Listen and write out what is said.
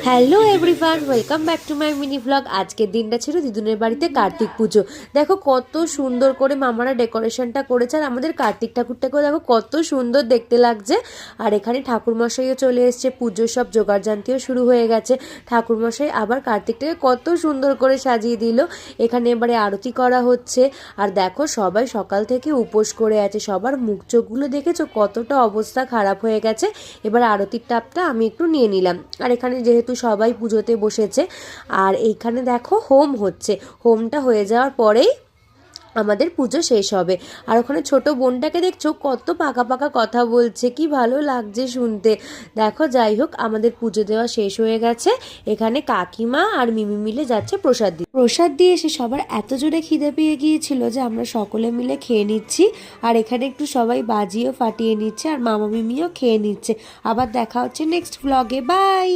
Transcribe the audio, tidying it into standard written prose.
Hello everyone, welcome back to my mini blog. আজকের দিনটা ছিল দিদুনের বাড়িতে কার্তিক পুজো। দেখো কত সুন্দর করে মামারা ডেকোরেশনটা করেছে, আর আমাদের কার্তিক ঠাকুরটাকেও দেখো কত সুন্দর দেখতে লাগছে। আর এখানে ঠাকুরমশাইও চলে এসছে, পুজোর সব জোগাড়জান্তিও শুরু হয়ে গেছে। ঠাকুরমশাই আবার কার্তিকটাকে কত সুন্দর করে সাজিয়ে দিল। এখানে এবারে আরতি করা হচ্ছে। আর দেখো সবাই সকাল থেকে উপোস করে আছে, সবার মুখ চোখগুলো দেখেছো কতটা অবস্থা খারাপ হয়ে গেছে। এবার আরতির টাপটা আমি একটু নিয়ে নিলাম। আর এখানে যেহেতু সবাই পুজোতে বসেছে, আর এইখানে দেখো হোম হচ্ছে। হোমটা হয়ে যাওয়ার পরেই আমাদের পুজো শেষ হবে। আর ওখানে ছোট বোনটাকে দেখছো কত পাকা পাকা কথা বলছে, কি ভালো লাগছে শুনতে। দেখো যাই হোক, আমাদের পুজো দেওয়া শেষ হয়ে গেছে। এখানে কাকিমা আর মিমি মিলে যাচ্ছে প্রসাদ দিয়ে এসে সবার এত জোরে খিদে পেয়ে গিয়েছিল যে আমরা সকলে মিলে খেয়ে নিচ্ছি। আর এখানে একটু সবাই বাজিও ফাটিয়ে নিচ্ছে, আর মামা মিমিও খেয়ে নিচ্ছে। আবার দেখা হচ্ছে নেক্সট ব্লগে, বাই।